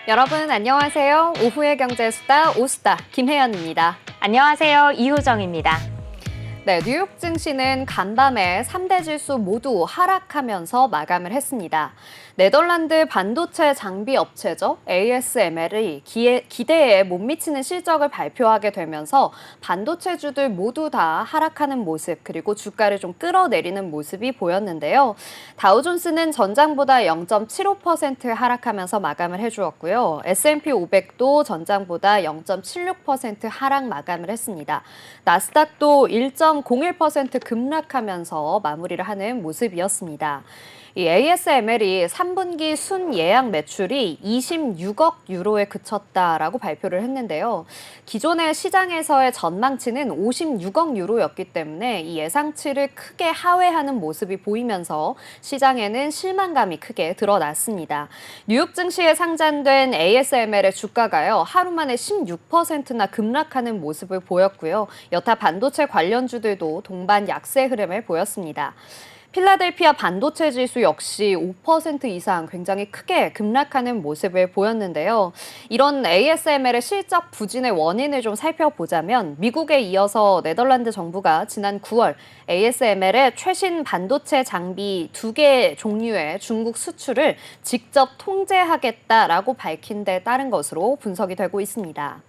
여러분 안녕하세요. 오후의 경제수다 오수다 김혜연입니다. 안녕하세요. 이효정입니다. 네, 뉴욕 증시는 간밤에 3대 지수 모두 하락하면서 마감을 했습니다. 네덜란드 반도체 장비 업체죠. ASML이 기대에 못 미치는 실적을 발표하게 되면서 반도체주들 모두 다 하락하는 모습, 그리고 주가를 좀 끌어내리는 모습이 보였는데요. 다우존스는 전장보다 0.75% 하락하면서 마감을 해주었고요. S&P 500도 전장보다 0.76% 하락 마감을 했습니다. 나스닥도 1.01% 급락하면서 마무리를 하는 모습이었습니다. 이 ASML이 3분기 순 예약 매출이 26억 유로에 그쳤다라고 발표를 했는데요. 기존의 시장에서의 전망치는 56억 유로였기 때문에 이 예상치를 크게 하회하는 모습이 보이면서 시장에는 실망감이 크게 드러났습니다. 뉴욕 증시에 상장된 ASML의 주가가요, 하루 만에 16%나 급락하는 모습을 보였고요. 여타 반도체 관련주들도 동반 약세 흐름을 보였습니다. 필라델피아 반도체 지수 역시 5% 이상 굉장히 크게 급락하는 모습을 보였는데요. 이런 ASML의 실적 부진의 원인을 좀 살펴보자면 미국에 이어서 네덜란드 정부가 지난 9월 ASML의 최신 반도체 장비 2개 종류의 중국 수출을 직접 통제하겠다라고 밝힌 데 따른 것으로 분석이 되고 있습니다.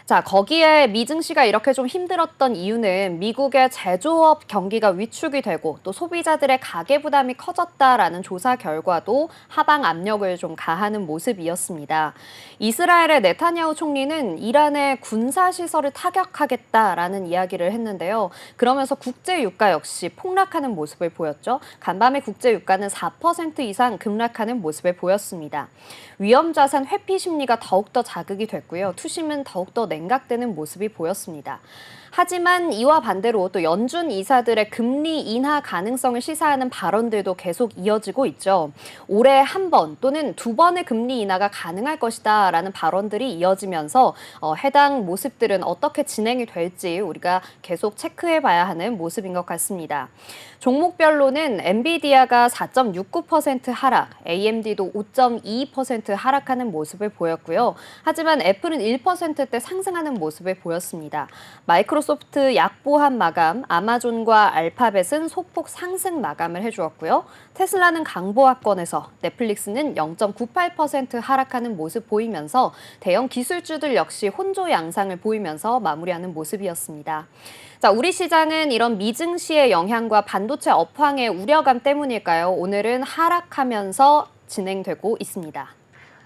자, 거기에 미 증시가 이렇게 좀 힘들었던 이유는 미국의 제조업 경기가 위축이 되고 또 소비자들의 가계 부담이 커졌다라는 조사 결과도 하방 압력을 좀 가하는 모습이었습니다. 이스라엘의 네타냐후 총리는 이란의 군사시설을 타격하겠다라는 이야기를 했는데요. 그러면서 국제 유가 역시 폭락하는 모습을 보였죠. 간밤에 국제 유가는 4% 이상 급락하는 모습을 보였습니다. 위험자산 회피 심리가 더욱더 자극이 됐고요. 투심은 더욱더 냉각되는 모습이 보였습니다. 하지만 이와 반대로 또 연준 이사들의 금리 인하 가능성을 시사하는 발언들도 계속 이어지고 있죠. 올해 한 번 또는 두 번의 금리 인하가 가능할 것이다라는 발언들이 이어지면서 해당 모습들은 어떻게 진행이 될지 우리가 계속 체크해봐야 하는 모습인 것 같습니다. 종목별로는 엔비디아가 4.69% 하락, AMD도 5.22% 하락하는 모습을 보였고요. 하지만 애플은 1%대 상승하는 모습을 보였습니다. 마이크로소프트 약보합 마감, 아마존과 알파벳은 소폭 상승 마감을 해주었고요. 테슬라는 강보합권에서 넷플릭스는 0.98% 하락하는 모습 보이면서 대형 기술주들 역시 혼조 양상을 보이면서 마무리하는 모습이었습니다. 자, 우리 시장은 이런 미증시의 영향과 반도체 업황의 우려감 때문일까요? 오늘은 하락하면서 진행되고 있습니다.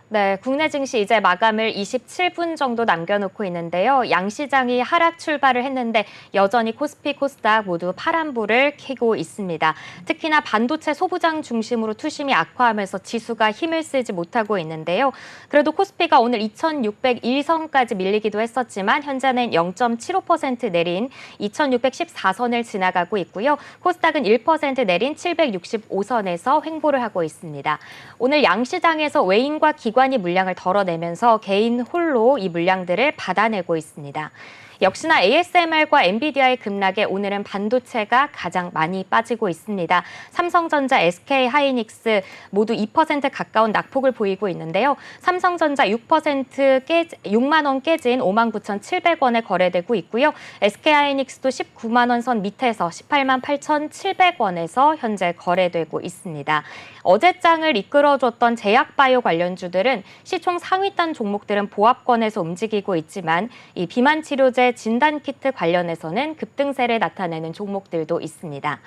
네, 국내 증시 이제 마감을 27분 정도 남겨놓고 있는데요. 양시장이 하락 출발을 했는데 여전히 코스피, 코스닥 모두 파란불을 켜고 있습니다. 특히나 반도체 소부장 중심으로 투심이 악화하면서 지수가 힘을 쓰지 못하고 있는데요. 그래도 코스피가 오늘 2601선까지 밀리기도 했었지만 현재는 0.75% 내린 2614선을 지나가고 있고요. 코스닥은 1% 내린 765선에서 횡보를 하고 있습니다. 오늘 양시장에서 외인과 기관이 물량을 덜어내면서 개인 홀로 이 물량들을 받아내고 있습니다. 역시나 ASML과 엔비디아의 급락에 오늘은 반도체가 가장 많이 빠지고 있습니다. 삼성전자, SK하이닉스 모두 2% 가까운 낙폭을 보이고 있는데요. 삼성전자 6만 원 깨진 59,700원에 거래되고 있고요. SK하이닉스도 19만 원 선 밑에서 18만 8,700원에서 현재 거래되고 있습니다. 어제장을 이끌어줬던 제약바이오 관련주들은 시총 상위단 종목들은 보합권에서 움직이고 있지만 이 비만 치료제 진단키트 관련해서는 급등세를 나타내는 종목들도 있습니다.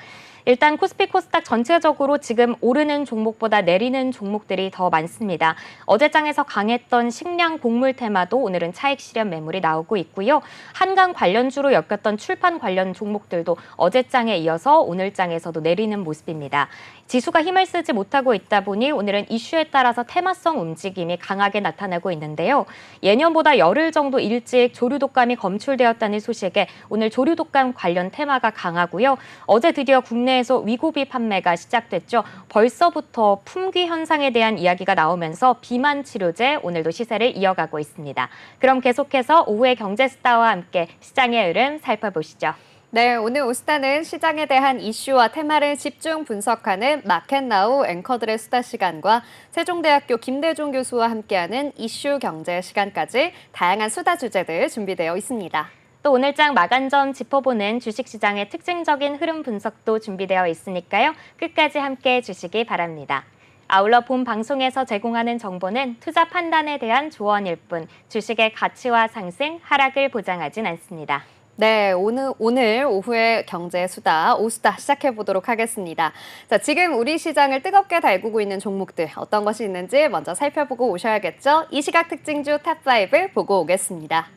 일단 코스피 코스닥 전체적으로 지금 오르는 종목보다 내리는 종목들이 더 많습니다. 어제장에서 강했던 식량 곡물 테마도 오늘은 차익 실현 매물이 나오고 있고요. 한강 관련주로 엮였던 출판 관련 종목들도 어제장에 이어서 오늘장에서도 내리는 모습입니다. 지수가 힘을 쓰지 못하고 있다 보니 오늘은 이슈에 따라서 테마성 움직임이 강하게 나타나고 있는데요. 예년보다 열흘 정도 일찍 조류독감이 검출되었다는 소식에 오늘 조류독감 관련 테마가 강하고요. 어제 드디어 국내에서 위고비 판매가 시작됐죠. 벌써부터 품귀 현상에 대한 이야기가 나오면서 비만 치료제 오늘도 시세를 이어가고 있습니다. 그럼 계속해서 오후의 경제스타와 함께 시장의 흐름 살펴보시죠. 네, 오늘 오스타는 시장에 대한 이슈와 테마를 집중 분석하는 마켓나우 앵커들의 수다 시간과 세종대학교 김대중 교수와 함께하는 이슈 경제 시간까지 다양한 수다 주제들 준비되어 있습니다. 또 오늘장 마감점 짚어보는 주식시장의 특징적인 흐름 분석도 준비되어 있으니까요. 끝까지 함께해 주시기 바랍니다. 아울러 본 방송에서 제공하는 정보는 투자 판단에 대한 조언일 뿐 주식의 가치와 상승, 하락을 보장하진 않습니다. 네, 오늘 오후에 경제 수다, 오수다 시작해 보도록 하겠습니다. 자, 지금 우리 시장을 뜨겁게 달구고 있는 종목들 어떤 것이 있는지 먼저 살펴보고 오셔야겠죠? 이 시각 특징주 탑5 보고 오겠습니다.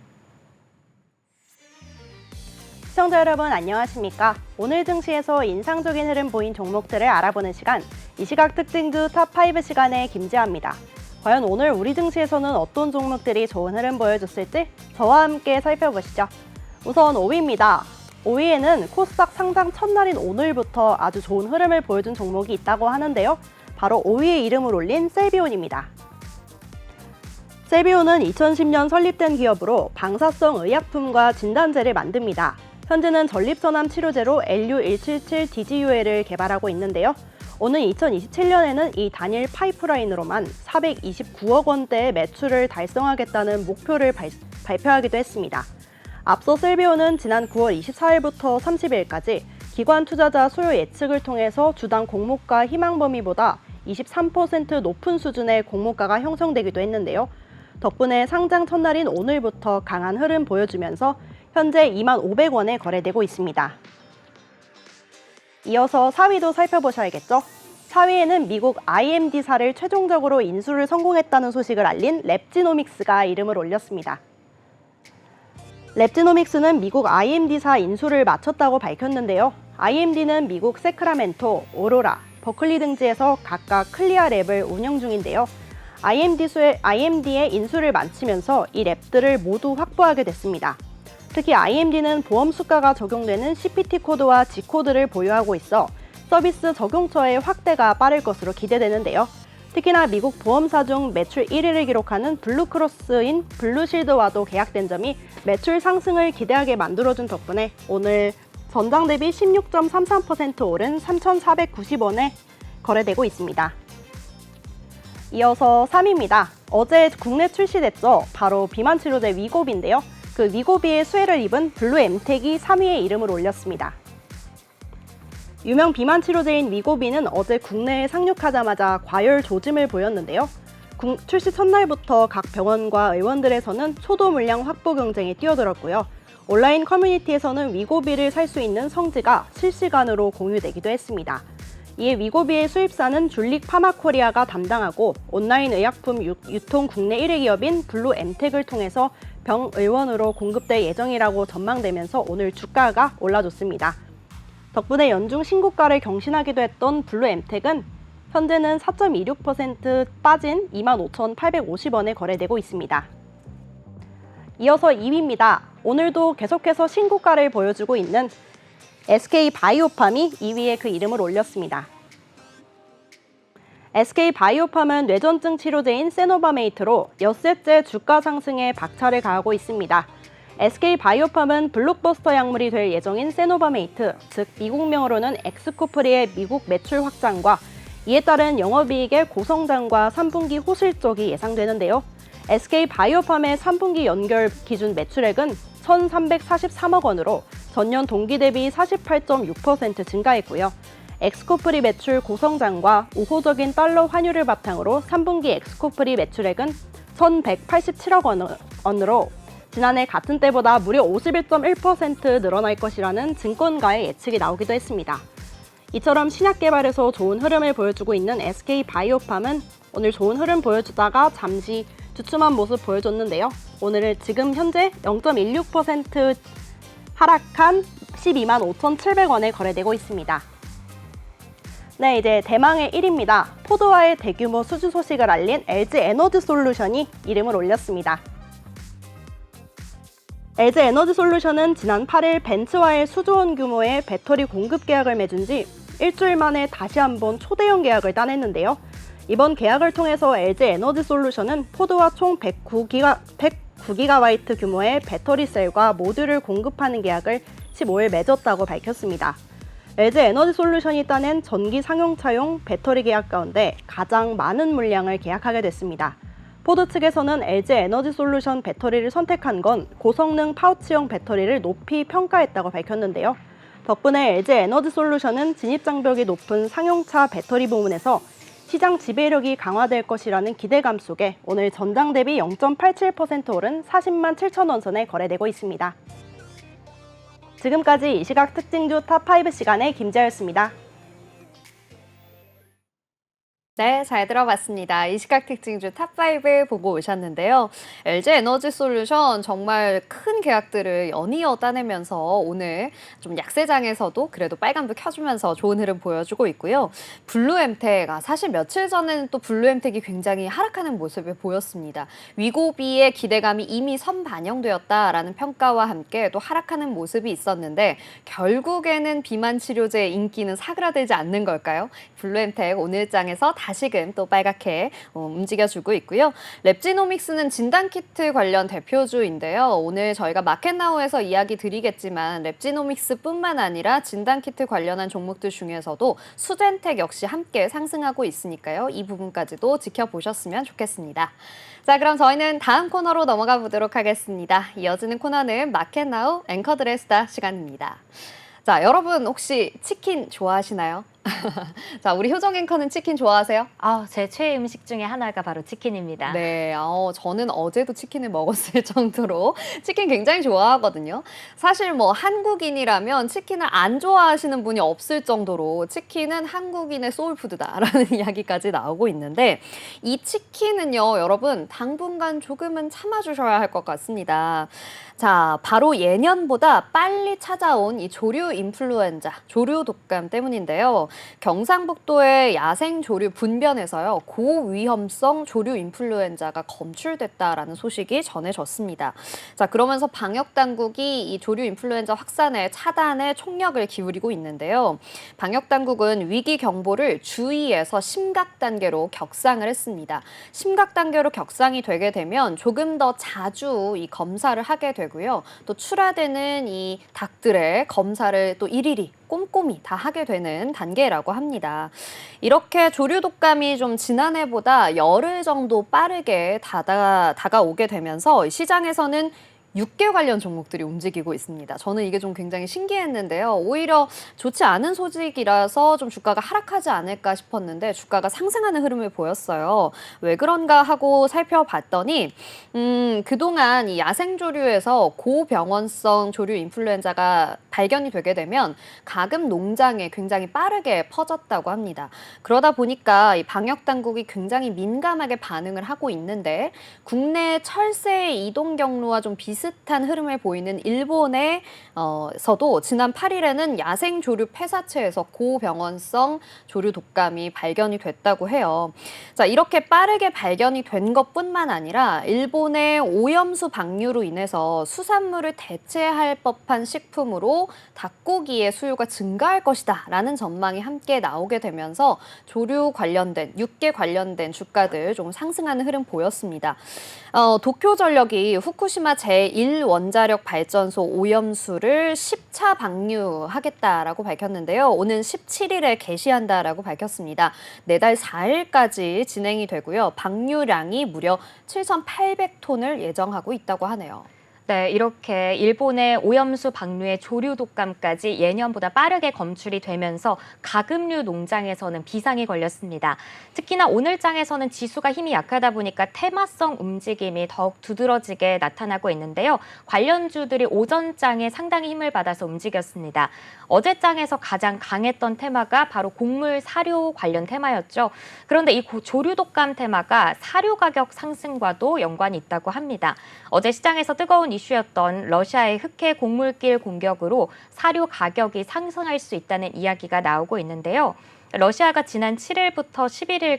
시청자 여러분 안녕하십니까? 오늘 증시에서 인상적인 흐름 보인 종목들을 알아보는 시간, 이 시각 특징주 탑5 시간의 김지아입니다. 과연 오늘 우리 증시에서는 어떤 종목들이 좋은 흐름 보여줬을지 저와 함께 살펴보시죠. 우선 5위입니다. 5위에는 코스닥 상장 첫날인 오늘부터 아주 좋은 흐름을 보여준 종목이 있다고 하는데요. 바로 5위에 이름을 올린 셀비온입니다. 셀비온은 2010년 설립된 기업으로 방사성 의약품과 진단제를 만듭니다. 현재는 전립선암 치료제로 LU177DGUL을 개발하고 있는데요. 오는 2027년에는 이 단일 파이프라인으로만 429억 원대의 매출을 달성하겠다는 목표를 발표하기도 했습니다. 앞서 셀비온은 지난 9월 24일부터 30일까지 기관 투자자 수요 예측을 통해서 주당 공모가 희망 범위보다 23% 높은 수준의 공모가가 형성되기도 했는데요. 덕분에 상장 첫날인 오늘부터 강한 흐름 보여주면서 현재 25,500원에 거래되고 있습니다. 이어서 4위도 살펴보셔야겠죠? 4위에는 미국 IMD사를 최종적으로 인수를 성공했다는 소식을 알린 랩지노믹스가 이름을 올렸습니다. 랩지노믹스는 미국 IMD사 인수를 마쳤다고 밝혔는데요. IMD는 미국 세크라멘토, 오로라, 버클리 등지에서 각각 클리아랩을 운영 중인데요. IMD의 인수를 마치면서 이 랩들을 모두 확보하게 됐습니다. 특히 IMD는 보험 수가가 적용되는 CPT 코드와 G코드를 보유하고 있어 서비스 적용처의 확대가 빠를 것으로 기대되는데요. 특히나 미국 보험사 중 매출 1위를 기록하는 블루크로스인 블루실드와도 계약된 점이 매출 상승을 기대하게 만들어준 덕분에 오늘 전장 대비 16.33% 오른 3,490원에 거래되고 있습니다. 이어서 3위입니다. 어제 국내 출시됐죠. 바로 비만 치료제 위고비인데요. 그 위고비의 수혜를 입은 블루엠텍이 3위에 이름을 올렸습니다. 유명 비만 치료제인 위고비는 어제 국내에 상륙하자마자 과열 조짐을 보였는데요. 출시 첫날부터 각 병원과 의원들에서는 초도 물량 확보 경쟁에 뛰어들었고요. 온라인 커뮤니티에서는 위고비를 살 수 있는 성지가 실시간으로 공유되기도 했습니다. 이에 위고비의 수입사는 줄릭 파마코리아가 담당하고 온라인 의약품 유통 국내 1위 기업인 블루엠텍을 통해서 병의원으로 공급될 예정이라고 전망되면서 오늘 주가가 올라줬습니다. 덕분에 연중 신고가를 경신하기도 했던 블루엠텍은 현재는 4.26% 빠진 25,850원에 거래되고 있습니다. 이어서 2위입니다. 오늘도 계속해서 신고가를 보여주고 있는 SK바이오팜이 2위에 그 이름을 올렸습니다. SK바이오팜은 뇌전증 치료제인 세노바메이트로 엿새째 주가 상승에 박차를 가하고 있습니다. SK바이오팜은 블록버스터 약물이 될 예정인 세노바메이트, 즉 미국명으로는 엑스코프리의 미국 매출 확장과 이에 따른 영업이익의 고성장과 3분기 호실적이 예상되는데요. SK바이오팜의 3분기 연결 기준 매출액은 1,343억 원으로 전년 동기 대비 48.6% 증가했고요. 엑스코프리 매출 고성장과 우호적인 달러 환율을 바탕으로 3분기 엑스코프리 매출액은 1,187억 원으로 지난해 같은 때보다 무려 51.1% 늘어날 것이라는 증권가의 예측이 나오기도 했습니다. 이처럼 신약 개발에서 좋은 흐름을 보여주고 있는 SK바이오팜은 오늘 좋은 흐름 보여주다가 잠시 주춤한 모습 보여줬는데요. 오늘은 지금 현재 0.16% 하락한 125,700원에 거래되고 있습니다. 네, 이제 대망의 1위입니다. 포드와의 대규모 수주 소식을 알린 LG에너지솔루션이 이름을 올렸습니다. LG에너지솔루션은 지난 8일 벤츠와의 수조원 규모의 배터리 공급 계약을 맺은 지 일주일 만에 다시 한번 초대형 계약을 따냈는데요. 이번 계약을 통해서 LG에너지솔루션은 포드와 총 109기가바이트 규모의 배터리 셀과 모듈을 공급하는 계약을 15일 맺었다고 밝혔습니다. LG 에너지솔루션이 따낸 전기 상용차용 배터리 계약 가운데 가장 많은 물량을 계약하게 됐습니다. 포드 측에서는 LG 에너지솔루션 배터리를 선택한 건 고성능 파우치형 배터리를 높이 평가했다고 밝혔는데요. 덕분에 LG 에너지솔루션은 진입장벽이 높은 상용차 배터리 부문에서 시장 지배력이 강화될 것이라는 기대감 속에 오늘 전장 대비 0.87% 오른 40만 7천 원 선에 거래되고 있습니다. 지금까지 이 시각 특징주 탑5 시간의 김지아였습니다. 네, 잘 들어봤습니다. 이 시각 특징주 탑5 보고 오셨는데요. LG 에너지솔루션 정말 큰 계약들을 연이어 따내면서 오늘 좀 약세장에서도 그래도 빨간불 켜주면서 좋은 흐름 보여주고 있고요. 블루엠텍, 사실 며칠 전에는 또 블루엠텍이 굉장히 하락하는 모습을 보였습니다. 위고비의 기대감이 이미 선반영되었다라는 평가와 함께 또 하락하는 모습이 있었는데 결국에는 비만 치료제의 인기는 사그라들지 않는 걸까요? 블루엠텍 오늘 장에서 다시금 또 빨갛게 움직여주고 있고요. 랩지노믹스는 진단키트 관련 대표주인데요. 오늘 저희가 마켓나우에서 이야기 드리겠지만 랩지노믹스뿐만 아니라 진단키트 관련한 종목들 중에서도 수젠텍 역시 함께 상승하고 있으니까요. 이 부분까지도 지켜보셨으면 좋겠습니다. 자, 그럼 저희는 다음 코너로 넘어가 보도록 하겠습니다. 이어지는 코너는 마켓나우 앵커들의 수다 시간입니다. 자, 여러분 혹시 치킨 좋아하시나요? 자, 우리 효정 앵커는 치킨 좋아하세요? 제 최애 음식 중에 하나가 바로 치킨입니다. 네, 저는 어제도 치킨을 먹었을 정도로 치킨 굉장히 좋아하거든요. 사실 뭐 한국인이라면 치킨을 안 좋아하시는 분이 없을 정도로 치킨은 한국인의 소울푸드다라는 이야기까지 나오고 있는데 이 치킨은요, 여러분 당분간 조금은 참아주셔야 할 것 같습니다. 자, 바로 예년보다 빨리 찾아온 이 조류 인플루엔자, 조류 독감 때문인데요. 경상북도의 야생 조류 분변에서요, 고위험성 조류 인플루엔자가 검출됐다라는 소식이 전해졌습니다. 자, 그러면서 방역 당국이 이 조류 인플루엔자 확산에 차단에 총력을 기울이고 있는데요. 방역 당국은 위기 경보를 주의에서 심각 단계로 격상을 했습니다. 심각 단계로 격상이 되게 되면 조금 더 자주 이 검사를 하게 되고요. 또 출하되는 이 닭들의 검사를 또 일일이 꼼꼼히 다 하게 되는 단계라고 합니다. 이렇게 조류 독감이 좀 지난해보다 열흘 정도 빠르게 다가오게 되면서 시장에서는 육계 관련 종목들이 움직이고 있습니다. 저는 이게 좀 굉장히 신기했는데요. 오히려 좋지 않은 소식이라서 좀 주가가 하락하지 않을까 싶었는데 주가가 상승하는 흐름을 보였어요. 왜 그런가 하고 살펴봤더니 그동안 이 야생조류에서 고병원성 조류 인플루엔자가 발견이 되게 되면 가금 농장에 굉장히 빠르게 퍼졌다고 합니다. 그러다 보니까 이 방역 당국이 굉장히 민감하게 반응을 하고 있는데 국내 철새의 이동 경로와 좀 비슷한 흐름을 보이는 일본에서도 지난 8일에는 야생 조류 폐사체에서 고병원성 조류 독감이 발견이 됐다고 해요. 자, 이렇게 빠르게 발견이 된 것뿐만 아니라 일본의 오염수 방류로 인해서 수산물을 대체할 법한 식품으로 닭고기의 수요가 증가할 것이다 라는 전망이 함께 나오게 되면서 조류 관련된, 육계 관련된 주가들 좀 상승하는 흐름 보였습니다. 도쿄전력이 후쿠시마 제1원자력 발전소 오염수를 10차 방류하겠다라고 밝혔는데요. 오는 17일에 개시한다라고 밝혔습니다. 내달 4일까지 진행이 되고요. 방류량이 무려 7,800톤을 예정하고 있다고 하네요. 네, 이렇게 일본의 오염수 방류의 조류 독감까지 예년보다 빠르게 검출이 되면서 가금류 농장에서는 비상이 걸렸습니다. 특히나 오늘 장에서는 지수가 힘이 약하다 보니까 테마성 움직임이 더욱 두드러지게 나타나고 있는데요. 관련주들이 오전 장에 상당히 힘을 받아서 움직였습니다. 어제 장에서 가장 강했던 테마가 바로 곡물 사료 관련 테마였죠. 그런데 이 조류 독감 테마가 사료 가격 상승과도 연관이 있다고 합니다. 어제 시장에서 뜨거운 이슈였던 러시아의 흑해 곡물길 공격으로 사료 가격이 상승할 수 있다는 이야기가 나오고 있는데요. 러시아가 지난 7일부터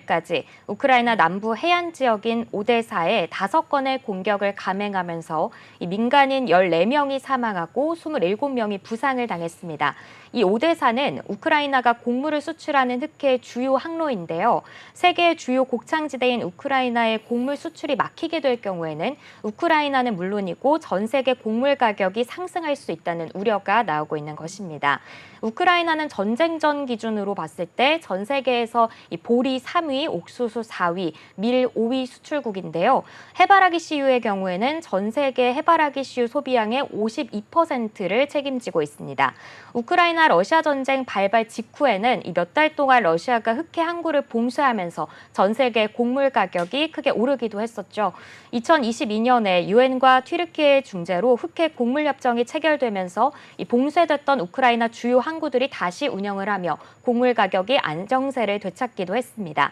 11일까지 우크라이나 남부 해안 지역인 오데사에 5건의 공격을 감행하면서 이 민간인 14명이 사망하고 27명이 부상을 당했습니다. 이 오데사는 우크라이나가 곡물을 수출하는 흑해의 주요 항로인데요. 세계의 주요 곡창지대인 우크라이나의 곡물 수출이 막히게 될 경우에는 우크라이나는 물론이고 전 세계 곡물 가격이 상승할 수 있다는 우려가 나오고 있는 것입니다. 우크라이나는 전쟁 전 기준으로 봤을 때 전 세계에서 이 보리 3위, 옥수수 4위, 밀 5위 수출국인데요. 해바라기 씨유의 경우에는 전 세계 해바라기 씨유 소비량의 52%를 책임지고 있습니다. 우크라이나 러시아 전쟁 발발 직후에는 몇 달 동안 러시아가 흑해 항구를 봉쇄하면서 전 세계 곡물 가격이 크게 오르기도 했었죠. 2022년에 유엔과 튀르키예 중재로 흑해 곡물 협정이 체결되면서 이 봉쇄됐던 우크라이나 주요 항구들이 다시 운영을 하며 곡물 가격이 안정세를 되찾기도 했습니다.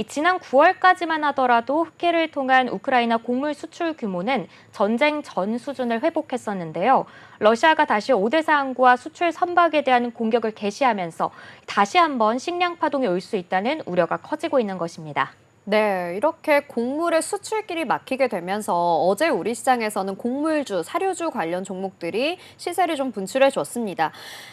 지난 9월까지만 하더라도 흑해를 통한 우크라이나 곡물 수출 규모는 전쟁 전 수준을 회복했었는데요. 러시아가 다시 오데사 항구와 수출 선박에 대한 공격을 개시하면서 다시 한번 식량 파동이 올 수 있다는 우려가 커지고 있는 것입니다. 네, 이렇게 곡물의 수출길이 막히게 되면서 어제 우리 시장에서는 곡물주, 사료주 관련 종목들이 시세를 좀 분출해 줬습니다.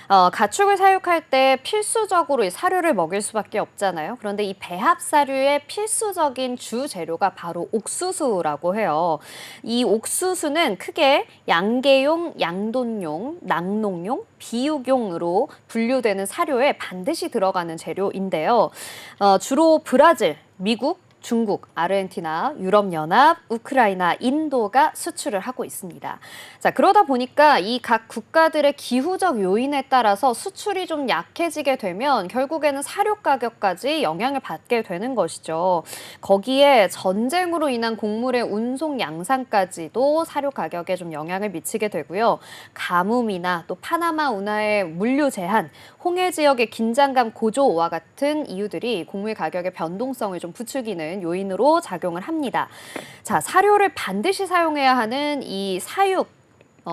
가축을 사육할 때 필수적으로 이 사료를 먹일 수밖에 없잖아요. 그런데 이 배합 사료의 필수적인 주 재료가 바로 옥수수라고 해요. 이 옥수수는 크게 양계용, 양돈용, 낙농용, 비육용으로 분류되는 사료에 반드시 들어가는 재료인데요. 주로 브라질, 미국, 중국, 아르헨티나, 유럽연합, 우크라이나, 인도가 수출을 하고 있습니다. 자, 그러다 보니까 이 각 국가들의 기후적 요인에 따라서 수출이 좀 약해지게 되면 결국에는 사료 가격까지 영향을 받게 되는 것이죠. 거기에 전쟁으로 인한 곡물의 운송 양상까지도 사료 가격에 좀 영향을 미치게 되고요. 가뭄이나 또 파나마 운하의 물류 제한, 홍해 지역의 긴장감 고조와 같은 이유들이 곡물 가격의 변동성을 좀 부추기는 요인으로 작용을 합니다. 자, 사료를 반드시 사용해야 하는 이 사육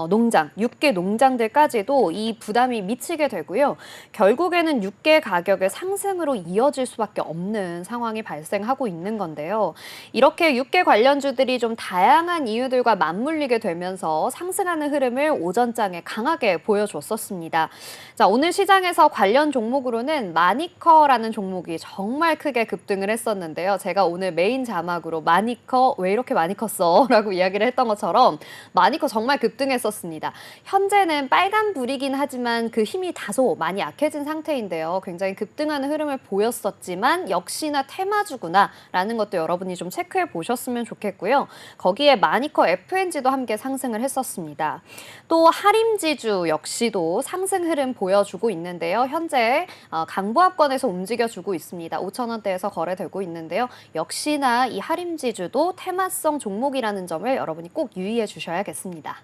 농장, 육계 농장들까지도 이 부담이 미치게 되고요. 결국에는 육계 가격의 상승으로 이어질 수밖에 없는 상황이 발생하고 있는 건데요. 이렇게 육계 관련주들이 좀 다양한 이유들과 맞물리게 되면서 상승하는 흐름을 오전장에 강하게 보여줬었습니다. 자, 오늘 시장에서 관련 종목으로는 마니커라는 종목이 정말 크게 급등을 했었는데요. 제가 오늘 메인 자막으로 마니커 왜 이렇게 많이 컸어? 라고 이야기를 했던 것처럼 마니커 정말 급등했었습니다. 현재는 빨간불이긴 하지만 그 힘이 다소 많이 약해진 상태인데요. 굉장히 급등하는 흐름을 보였었지만 역시나 테마주구나라는 것도 여러분이 좀 체크해 보셨으면 좋겠고요. 거기에 마니커 FNG도 함께 상승을 했었습니다. 또 하림지주 역시도 상승 흐름 보여주고 있는데요. 현재 강보합권에서 움직여주고 있습니다. 5,000원대에서 거래되고 있는데요. 역시나 이 하림지주도 테마성 종목이라는 점을 여러분이 꼭 유의해 주셔야겠습니다.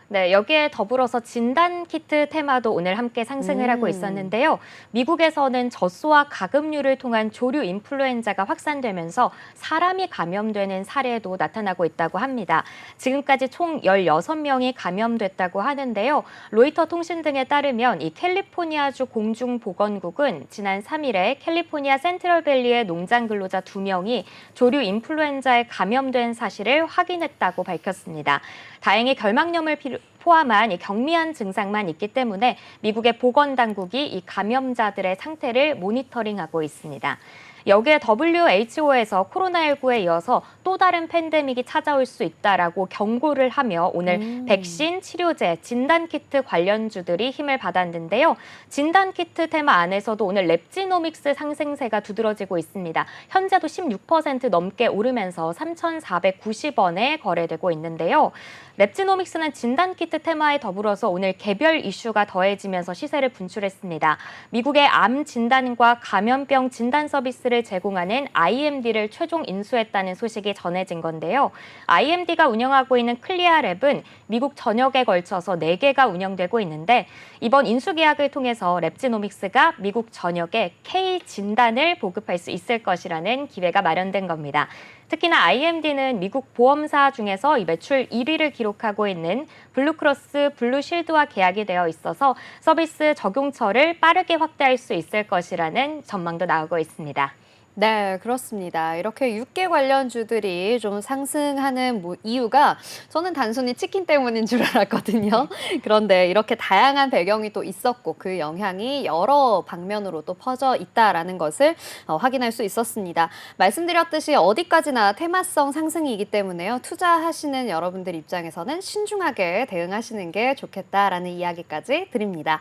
네, 여기에 더불어서 진단키트 테마도 오늘 함께 상승을 하고 있었는데요. 미국에서는 젖소와 가금류를 통한 조류 인플루엔자가 확산되면서 사람이 감염되는 사례도 나타나고 있다고 합니다. 지금까지 총 16명이 감염됐다고 하는데요. 로이터 통신 등에 따르면 이 캘리포니아주 공중보건국은 지난 3일에 캘리포니아 센트럴밸리의 농장 근로자 2명이 조류 인플루엔자에 감염된 사실을 확인했다고 밝혔습니다. 다행히 결막염을 포함한 이 경미한 증상만 있기 때문에 미국의 보건당국이 이 감염자들의 상태를 모니터링하고 있습니다. 여기에 WHO에서 코로나19에 이어서 또 다른 팬데믹이 찾아올 수 있다라고 경고를 하며 오늘 백신, 치료제, 진단키트 관련주들이 힘을 받았는데요. 진단키트 테마 안에서도 오늘 랩지노믹스 상승세가 두드러지고 있습니다. 현재도 16% 넘게 오르면서 3,490원에 거래되고 있는데요. 랩지노믹스는 진단키트 테마에 더불어서 오늘 개별 이슈가 더해지면서 시세를 분출했습니다. 미국의 암 진단과 감염병 진단 서비스를 기술을 제공하는 IMD를 최종 인수했다는 소식이 전해진 건데요. IMD가 운영하고 있는 클리아랩은 미국 전역에 걸쳐서 4개가 운영되고 있는데 이번 인수 계약을 통해서 랩지노믹스가 미국 전역에 K-진단을 보급할 수 있을 것이라는 기회가 마련된 겁니다. 특히나 IMD는 미국 보험사 중에서 이 매출 1위를 기록하고 있는 블루크로스 블루쉴드와 계약이 되어 있어서 서비스 적용처를 빠르게 확대할 수 있을 것이라는 전망도 나오고 있습니다. 네, 그렇습니다. 이렇게 육계 관련주들이 좀 상승하는 이유가 저는 단순히 치킨 때문인 줄 알았거든요. 그런데 이렇게 다양한 배경이 또 있었고 그 영향이 여러 방면으로 또 퍼져 있다라는 것을 확인할 수 있었습니다. 말씀드렸듯이 어디까지나 테마성 상승이기 때문에요. 투자하시는 여러분들 입장에서는 신중하게 대응하시는 게 좋겠다라는 이야기까지 드립니다.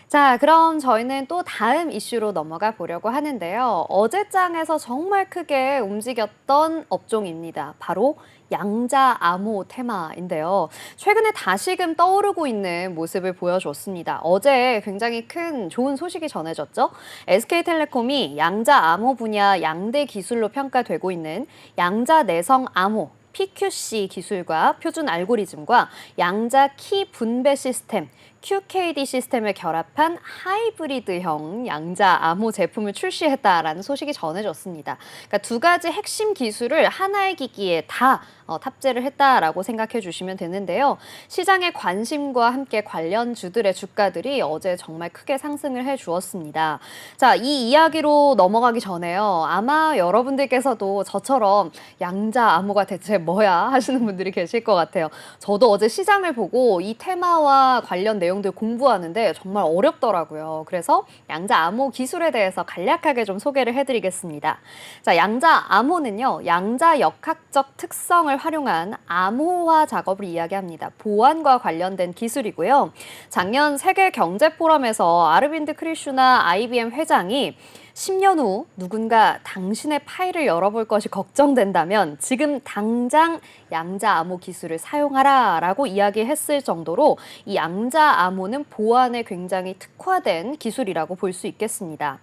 자, 그럼 저희는 또 다음 이슈로 넘어가 보려고 하는데요. 어제장에서 정말 크게 움직였던 업종입니다. 바로 양자 암호 테마인데요. 최근에 다시금 떠오르고 있는 모습을 보여줬습니다. 어제 굉장히 큰 좋은 소식이 전해졌죠. SK텔레콤이 양자 암호 분야 양대 기술로 평가되고 있는 양자 내성 암호 PQC 기술과 표준 알고리즘과 양자 키 분배 시스템 QKD 시스템을 결합한 하이브리드형 양자 암호 제품을 출시했다라는 소식이 전해졌습니다. 그러니까 두 가지 핵심 기술을 하나의 기기에 다 탑재를 했다라고 생각해 주시면 되는데요. 시장의 관심과 함께 관련주들의 주가들이 어제 정말 크게 상승을 해 주었습니다. 자, 이 이야기로 넘어가기 전에요. 아마 여러분들께서도 저처럼 양자 암호가 대체 뭐야 하시는 분들이 계실 것 같아요. 저도 어제 시장을 보고 이 테마와 관련 내용들 공부하는데 정말 어렵더라고요. 그래서 양자 암호 기술에 대해서 간략하게 좀 소개를 해드리겠습니다. 자, 양자 암호는요, 양자 역학적 특성을 활용한 암호화 작업을 이야기합니다. 보안과 관련된 기술이고요. 작년 세계경제포럼에서 아르빈드 크리슈나 IBM 회장이 10년 후 누군가 당신의 파일을 열어볼 것이 걱정된다면 지금 당장 양자 암호 기술을 사용하라라고 이야기했을 정도로 이 양자 암호는 보안에 굉장히 특화된 기술이라고 볼 수 있겠습니다.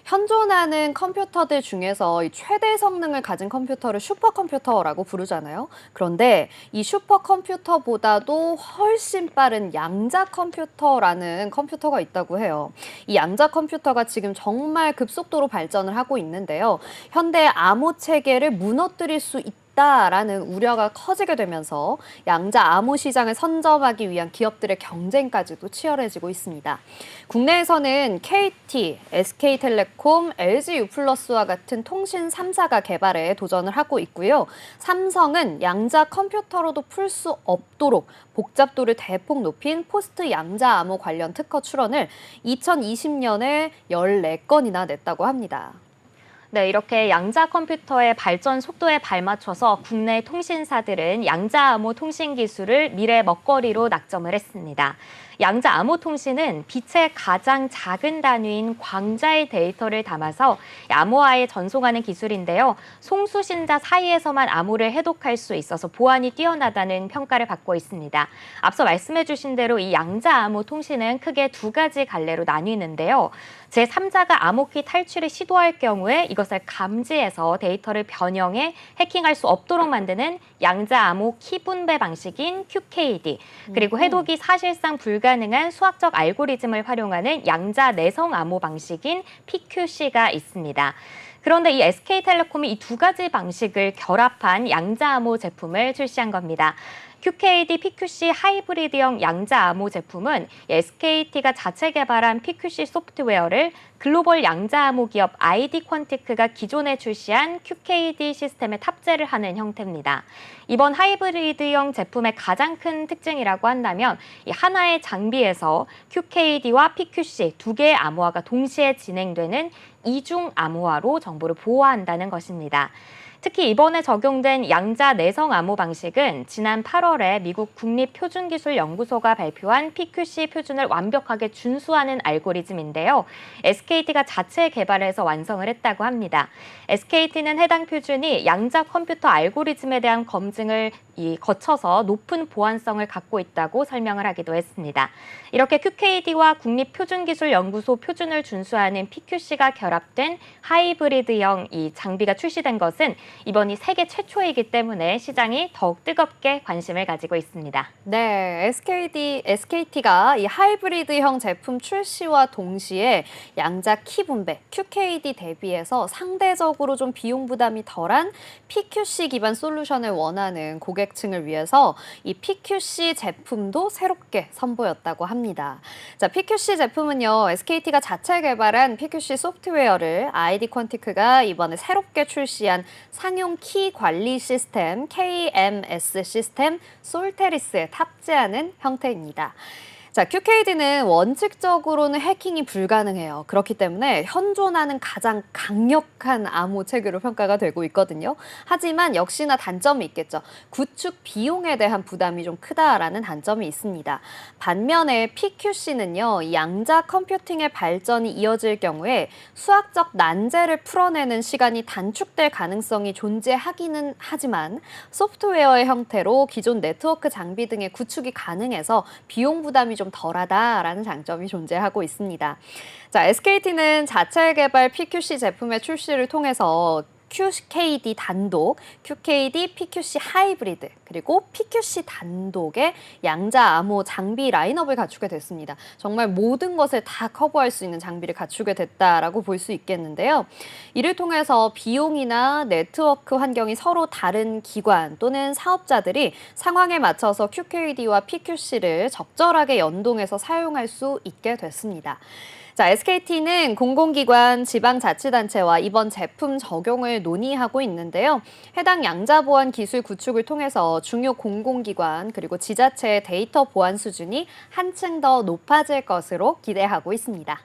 현존하는 컴퓨터들 중에서 이 최대 성능을 가진 컴퓨터를 슈퍼컴퓨터라고 부르잖아요. 그런데 이 슈퍼컴퓨터보다도 훨씬 빠른 양자 컴퓨터라는 컴퓨터가 있다고 해요. 이 양자 컴퓨터가 지금 정말 급속도로 발전을 하고 있는데요. 현대 암호 체계를 무너뜨릴 수 있다라는 우려가 커지게 되면서 양자 암호 시장을 선점하기 위한 기업들의 경쟁까지도 치열해지고 있습니다. 국내에서는 KT, SK텔레콤, LG유플러스와 같은 통신 3사가 개발에 도전을 하고 있고요. 삼성은 양자 컴퓨터로도 풀 수 없도록 복잡도를 대폭 높인 포스트 양자 암호 관련 특허 출원을 2020년에 14건이나 냈다고 합니다. 네, 이렇게 양자 컴퓨터의 발전 속도에 발맞춰서 국내 통신사들은 양자 암호 통신 기술을 미래 먹거리로 낙점을 했습니다. 양자 암호 통신은 빛의 가장 작은 단위인 광자의 데이터를 담아서 암호화에 전송하는 기술인데요. 송수신자 사이에서만 암호를 해독할 수 있어서 보안이 뛰어나다는 평가를 받고 있습니다. 앞서 말씀해 주신 대로 이 양자 암호 통신은 크게 두 가지 갈래로 나뉘는데요. 제3자가 암호키 탈출을 시도할 경우에 이것을 감지해서 데이터를 변형해 해킹할 수 없도록 만드는 양자 암호 키 분배 방식인 QKD, 그리고 해독이 사실상 불가능한 수학적 알고리즘을 활용하는 양자 내성 암호 방식인 PQC가 있습니다. 그런데 이 SK텔레콤이 이 두 가지 방식을 결합한 양자 암호 제품을 출시한 겁니다. QKD PQC 하이브리드형 양자 암호 제품은 SKT가 자체 개발한 PQC 소프트웨어를 글로벌 양자 암호 기업 ID 퀀티크가 기존에 출시한 QKD 시스템에 탑재를 하는 형태입니다. 이번 하이브리드형 제품의 가장 큰 특징이라고 한다면 이 하나의 장비에서 QKD와 PQC 두 개의 암호화가 동시에 진행되는 이중 암호화로 정보를 보호한다는 것입니다. 특히 이번에 적용된 양자 내성 암호 방식은 지난 8월에 7월에 미국 국립표준기술연구소가 발표한 PQC 표준을 완벽하게 준수하는 알고리즘인데요. SKT가 자체 개발해서 완성을 했다고 합니다. SKT는 해당 표준이 양자 컴퓨터 알고리즘에 대한 검증을 거쳐서 높은 보안성을 갖고 있다고 설명을 하기도 했습니다. 이렇게 QKD와 국립표준기술연구소 표준을 준수하는 PQC가 결합된 하이브리드형 이 장비가 출시된 것은 이번이 세계 최초이기 때문에 시장이 더욱 뜨겁게 관심을 가지고 있습니다. 네, SKT가 이 하이브리드형 제품 출시와 동시에 양자 키 분배, QKD 대비해서 상대적으로 좀 비용 부담이 덜한 PQC 기반 솔루션을 원하는 고객층을 위해서 이 PQC 제품도 새롭게 선보였다고 합니다. 자, PQC 제품은요, SKT가 자체 개발한 PQC 소프트웨어를 ID 퀀티크가 이번에 새롭게 출시한 상용 키 관리 시스템 KMS 시스템 솔테리스에 탑재하는 형태입니다. 자, QKD는 원칙적으로는 해킹이 불가능해요. 그렇기 때문에 현존하는 가장 강력한 암호 체계로 평가가 되고 있거든요. 하지만 역시나 단점이 있겠죠. 구축 비용에 대한 부담이 좀 크다라는 단점이 있습니다. 반면에 PQC는요, 이 양자 컴퓨팅의 발전이 이어질 경우에 수학적 난제를 풀어내는 시간이 단축될 가능성이 존재하기는 하지만 소프트웨어의 형태로 기존 네트워크 장비 등의 구축이 가능해서 비용 부담이 좀 덜하다라는 장점이 존재하고 있습니다. 자, SKT는 자체 개발 PQC 제품의 출시를 통해서 QKD 단독, QKD PQC 하이브리드, 그리고 PQC 단독의 양자 암호 장비 라인업을 갖추게 됐습니다. 정말 모든 것을 다 커버할 수 있는 장비를 갖추게 됐다라고 볼 수 있겠는데요. 이를 통해서 비용이나 네트워크 환경이 서로 다른 기관 또는 사업자들이 상황에 맞춰서 QKD와 PQC를 적절하게 연동해서 사용할 수 있게 됐습니다. 자, SKT는 공공기관, 지방자치단체와 이번 제품 적용을 논의하고 있는데요. 해당 양자 보안 기술 구축을 통해서 중요 공공기관 그리고 지자체의 데이터 보안 수준이 한층 더 높아질 것으로 기대하고 있습니다.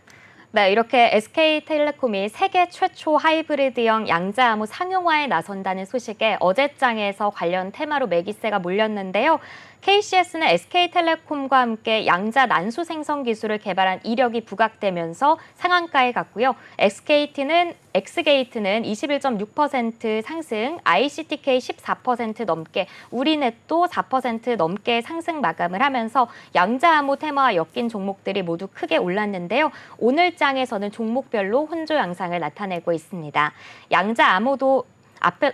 네, 이렇게 SK텔레콤이 세계 최초 하이브리드형 양자암호 상용화에 나선다는 소식에 어제장에서 관련 테마로 매기세가 몰렸는데요. KCS는 SK텔레콤과 함께 양자 난수 생성 기술을 개발한 이력이 부각되면서 상한가에 갔고요. X게이트는 21.6% 상승, ICTK 14% 넘게, 우리넷도 4% 넘게 상승 마감을 하면서 양자암호 테마와 엮인 종목들이 모두 크게 올랐는데요. 오늘 장에서는 종목별로 혼조 양상을 나타내고 있습니다. 양자암호도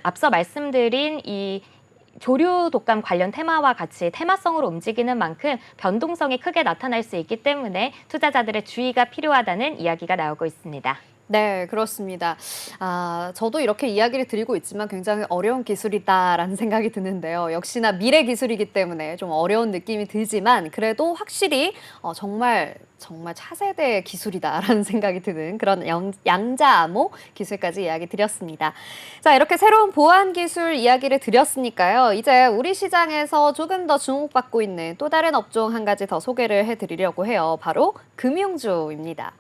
앞서 말씀드린 이 조류 독감 관련 테마와 같이 테마성으로 움직이는 만큼 변동성이 크게 나타날 수 있기 때문에 투자자들의 주의가 필요하다는 이야기가 나오고 있습니다. 네, 그렇습니다. 저도 이렇게 이야기를 드리고 있지만 굉장히 어려운 기술이다라는 생각이 드는데요. 역시나 미래 기술이기 때문에 좀 어려운 느낌이 들지만 그래도 확실히 정말 차세대 기술이다라는 생각이 드는 그런 양자암호 기술까지 이야기 드렸습니다. 자, 이렇게 새로운 보안 기술 이야기를 드렸으니까요. 이제 우리 시장에서 조금 더 주목받고 있는 또 다른 업종 한 가지 더 소개를 해드리려고 해요. 바로 금융주입니다.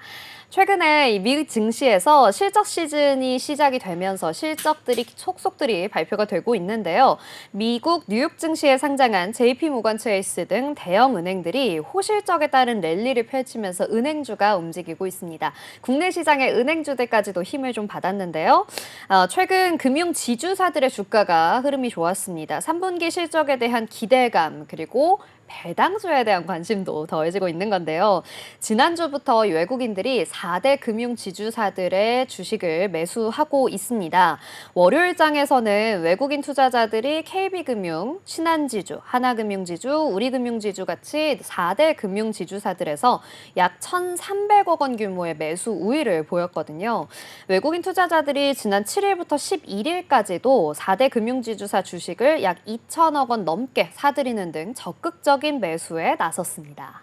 최근에 이 미국 증시에서 실적 시즌이 시작이 되면서 속속들이 발표가 되고 있는데요. 미국 뉴욕 증시에 상장한 JP모건 체이스 등 대형 은행들이 호실적에 따른 랠리를 펼치면서 은행주가 움직이고 있습니다. 국내 시장의 은행주들까지도 힘을 좀 받았는데요. 최근 금융 지주사들의 주가가 흐름이 좋았습니다. 3분기 실적에 대한 기대감 그리고 배당주에 대한 관심도 더해지고 있는 건데요. 지난주부터 외국인들이 4대 금융 지주사들의 주식을 매수하고 있습니다. 월요일장에서는 외국인 투자자들이 KB금융, 신한지주, 하나금융지주, 우리금융지주 같이 4대 금융 지주사들에서 약 1,300억 원 규모의 매수 우위를 보였거든요. 외국인 투자자들이 지난 7일부터 11일까지도 4대 금융지주사 주식을 약 2천억 원 넘게 사들이는 등 적극적인 매수에 나섰습니다.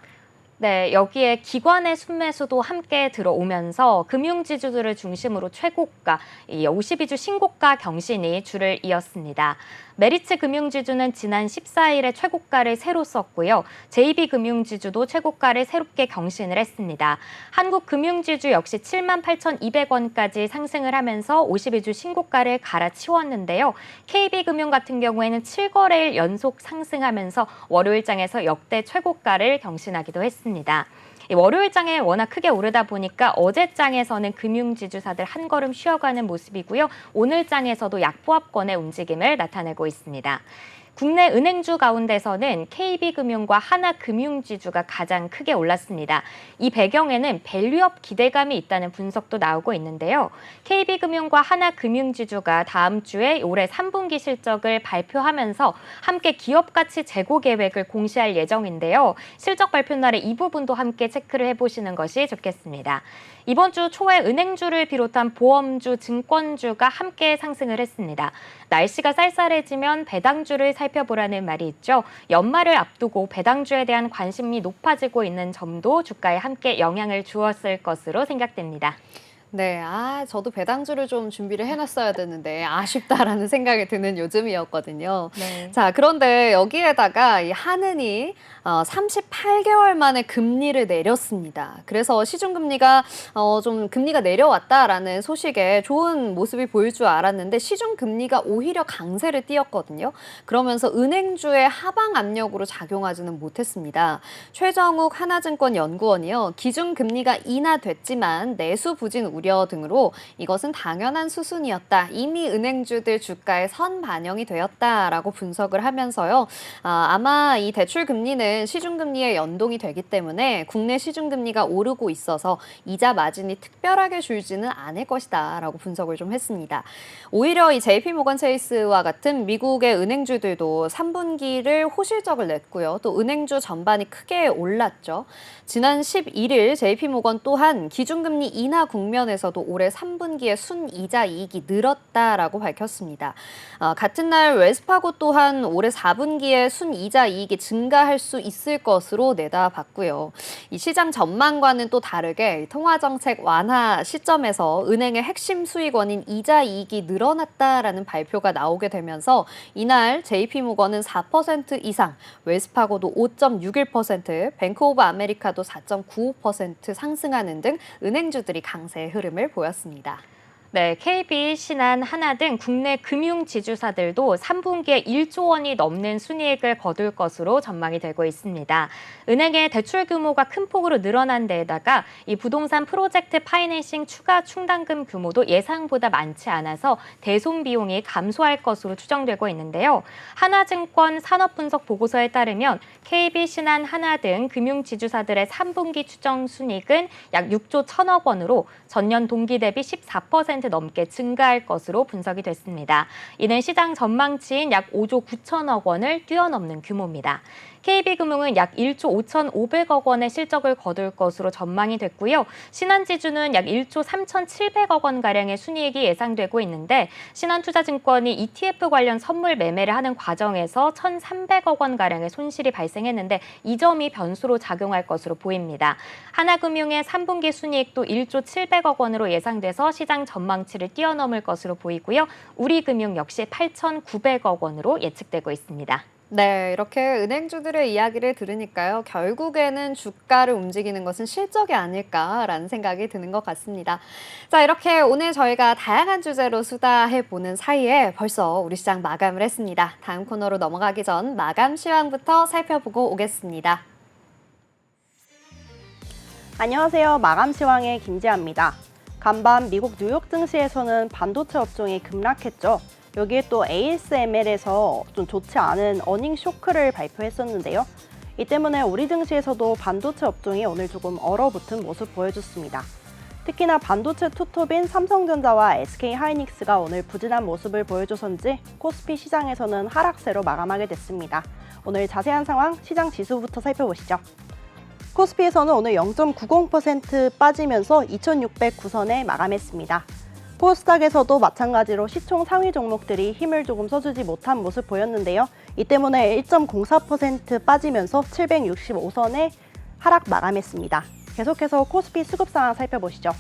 네, 여기에 기관의 순매수도 함께 들어오면서 금융지주들을 중심으로 최고가, 52주 신고가 경신이 줄을 이었습니다. 메리츠 금융지주는 지난 14일에 최고가를 새로 썼고요. JB금융지주도 최고가를 새롭게 경신을 했습니다. 한국금융지주 역시 78,200원까지 상승을 하면서 52주 신고가를 갈아치웠는데요. KB금융 같은 경우에는 7거래일 연속 상승하면서 월요일장에서 역대 최고가를 경신하기도 했습니다. 월요일장에 워낙 크게 오르다 보니까 어제장에서는 금융지주사들 한 걸음 쉬어가는 모습이고요. 오늘장에서도 약보합권의 움직임을 나타내고 있습니다. 국내 은행주 가운데서는 KB금융과 하나금융지주가 가장 크게 올랐습니다. 이 배경에는 밸류업 기대감이 있다는 분석도 나오고 있는데요. KB금융과 하나금융지주가 다음 주에 올해 3분기 실적을 발표하면서 함께 기업가치 재고 계획을 공시할 예정인데요. 실적 발표 날에 이 부분도 함께 체크를 해보시는 것이 좋겠습니다. 이번 주 초에 은행주를 비롯한 보험주, 증권주가 함께 상승을 했습니다. 날씨가 쌀쌀해지면 배당주를 살펴보라는 말이 있죠. 연말을 앞두고 배당주에 대한 관심이 높아지고 있는 점도 주가에 함께 영향을 주었을 것으로 생각됩니다. 네, 저도 배당주를 좀 준비를 해놨어야 되는데 아쉽다라는 생각이 드는 요즘이었거든요. 네. 자, 그런데 여기에다가 이 한은이 38개월 만에 금리를 내렸습니다. 그래서 시중금리가 좀 금리가 내려왔다라는 소식에 좋은 모습이 보일 줄 알았는데 시중금리가 오히려 강세를 띄었거든요. 그러면서 은행주의 하방 압력으로 작용하지는 못했습니다. 최정욱 하나증권 연구원이요. 기준금리가 인하됐지만 내수 부진 우려 등으로 이것은 당연한 수순이었다. 이미 은행주들 주가에 선 반영이 되었다라고 분석을 하면서요. 아마 이 대출 금리는 시중금리에 연동이 되기 때문에 국내 시중금리가 오르고 있어서 이자 마진이 특별하게 줄지는 않을 것이다라고 분석을 좀 했습니다. 오히려 이 JP모건 체이스와 같은 미국의 은행주들도 3분기를 호실적을 냈고요. 또 은행주 전반이 크게 올랐죠. 지난 11일 JP모건 또한 기준금리 인하 국면에서도 올해 3분기에 순이자 이익이 늘었다라고 밝혔습니다. 같은 날 웰스파고 또한 올해 4분기에 순이자 이익이 증가할 수 있을 것으로 내다봤고요. 이 시장 전망과는 또 다르게 통화정책 완화 시점에서 은행의 핵심 수익원인 이자 이익이 늘어났다라는 발표가 나오게 되면서 이날 JP모건은 4% 이상, 웰스파고도 5.61%, 뱅크 오브 아메리카도 4.95% 상승하는 등 은행주들이 강세의 흐름을 보였습니다. 네, KB, 신한, 하나 등 국내 금융지주사들도 3분기에 1조 원이 넘는 순이익을 거둘 것으로 전망이 되고 있습니다. 은행의 대출 규모가 큰 폭으로 늘어난 데에다가 이 부동산 프로젝트 파이낸싱 추가 충당금 규모도 예상보다 많지 않아서 대손 비용이 감소할 것으로 추정되고 있는데요. 하나증권 산업분석 보고서에 따르면 KB, 신한, 하나 등 금융지주사들의 3분기 추정 순이익은 약 6조 1천억 원으로 전년 동기 대비 14% 넘게 증가할 것으로 분석이 됐습니다. 이는 시장 전망치인 약 5조 9천억 원을 뛰어넘는 규모입니다. KB금융은 약 1조 5,500억 원의 실적을 거둘 것으로 전망이 됐고요. 신한지주는 약 1조 3,700억 원가량의 순이익이 예상되고 있는데 신한투자증권이 ETF 관련 선물 매매를 하는 과정에서 1,300억 원가량의 손실이 발생했는데 이 점이 변수로 작용할 것으로 보입니다. 하나금융의 3분기 순이익도 1조 700억 원으로 예상돼서 시장 전망치를 뛰어넘을 것으로 보이고요. 우리금융 역시 8,900억 원으로 예측되고 있습니다. 네, 이렇게 은행주들의 이야기를 들으니까요. 결국에는 주가를 움직이는 것은 실적이 아닐까라는 생각이 드는 것 같습니다. 자, 이렇게 오늘 저희가 다양한 주제로 수다해보는 사이에 벌써 우리 시장 마감을 했습니다. 다음 코너로 넘어가기 전 마감 시황부터 살펴보고 오겠습니다. 안녕하세요. 마감 시황의 김지아입니다. 간밤 미국 뉴욕 증시에서는 반도체 업종이 급락했죠. 여기에 또 ASML에서 좀 좋지 않은 어닝 쇼크를 발표했었는데요. 이 때문에 우리 증시에서도 반도체 업종이 오늘 조금 얼어붙은 모습 보여줬습니다. 특히나 반도체 투톱인 삼성전자와 SK하이닉스가 오늘 부진한 모습을 보여줘서인지 코스피 시장에서는 하락세로 마감하게 됐습니다. 오늘 자세한 상황 시장 지수부터 살펴보시죠. 코스피에서는 오늘 0.90% 빠지면서 2609선에 마감했습니다. 코스닥에서도 마찬가지로 시총 상위 종목들이 힘을 조금 써주지 못한 모습 보였는데요. 이 때문에 1.04% 빠지면서 765선에 하락 마감했습니다. 계속해서 코스피 수급 상황 살펴보시죠.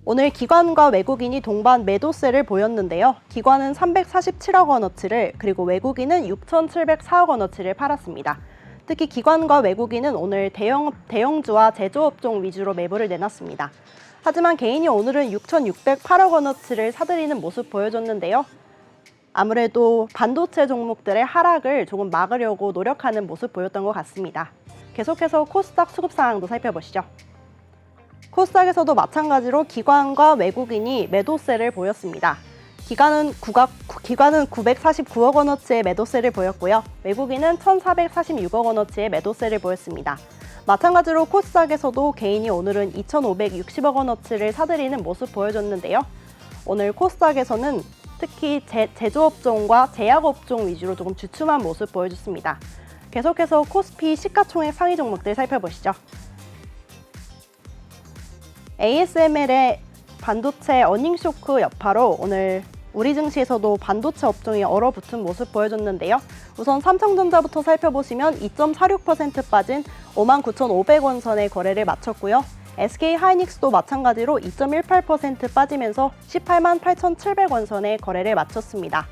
오늘 기관과 외국인이 동반 매도세를 보였는데요. 기관은 347억 원어치를 그리고 외국인은 6,704억 원어치를 팔았습니다. 특히 기관과 외국인은 오늘 대형주와 제조업종 위주로 매물을 내놨습니다. 하지만 개인이 오늘은 6,608억 원어치를 사들이는 모습 보여줬는데요. 아무래도 반도체 종목들의 하락을 조금 막으려고 노력하는 모습 보였던 것 같습니다. 계속해서 코스닥 수급 상황도 살펴보시죠. 코스닥에서도 마찬가지로 기관과 외국인이 매도세를 보였습니다. 기관은 949억 원어치의 매도세를 보였고요. 외국인은 1,446억 원어치의 매도세를 보였습니다. 마찬가지로 코스닥에서도 개인이 오늘은 2,560억 원어치를 사들이는 모습 보여줬는데요. 오늘 코스닥에서는 특히 제조업종과 제약업종 위주로 조금 주춤한 모습 보여줬습니다. 계속해서 코스피 시가총액 상위 종목들 살펴보시죠. ASML의 반도체 어닝쇼크 여파로 오늘 우리 증시에서도 반도체 업종이 얼어붙은 모습 보여줬는데요. 우선 삼성전자부터 살펴보시면 2.46% 빠진 59,500원 선의 거래를 마쳤고요. SK하이닉스도 마찬가지로 2.18% 빠지면서 188,700원 선의 거래를 마쳤습니다.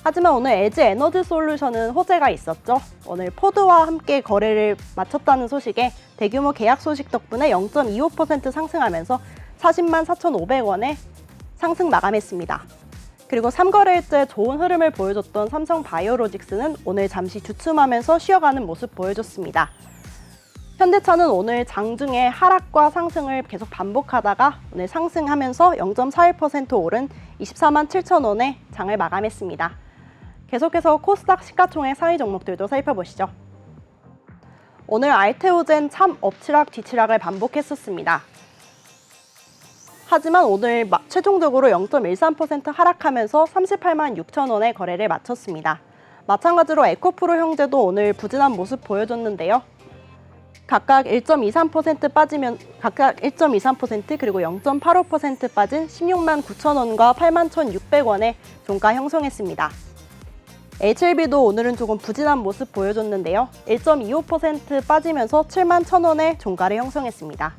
하지만 오늘 LG에너지솔루션은 호재가 있었죠. 오늘 포드와 함께 거래를 마쳤다는 소식에 대규모 계약 소식 덕분에 0.25% 상승하면서 40만 4,500원에 상승 마감했습니다. 그리고 3거래일째 좋은 흐름을 보여줬던 삼성바이오로직스는 오늘 잠시 주춤하면서 쉬어가는 모습 보여줬습니다. 현대차는 오늘 장중에 하락과 상승을 계속 반복하다가 오늘 상승하면서 0.41% 오른 24만 7천원에 장을 마감했습니다. 계속해서 코스닥 시가총액 상위 종목들도 살펴보시죠. 오늘 알테오젠 참 엎치락 뒤치락을 반복했었습니다. 하지만 오늘 최종적으로 0.13% 하락하면서 38만 6천 원의 거래를 마쳤습니다. 마찬가지로 에코프로 형제도 오늘 부진한 모습 보여줬는데요. 각각 1.23% 그리고 0.85% 빠진 16만 9천 원과 8만 1,600원의 종가 형성했습니다. HLB도 오늘은 조금 부진한 모습 보여줬는데요. 1.25% 빠지면서 7만 1,000원의 종가를 형성했습니다.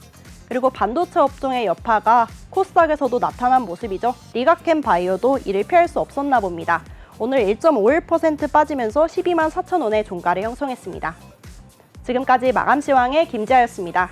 그리고 반도체 업종의 여파가 코스닥에서도 나타난 모습이죠. 리가캠 바이오도 이를 피할 수 없었나 봅니다. 오늘 1.51% 빠지면서 12만 4,000원의 종가를 형성했습니다. 지금까지 마감시황의 김지아였습니다.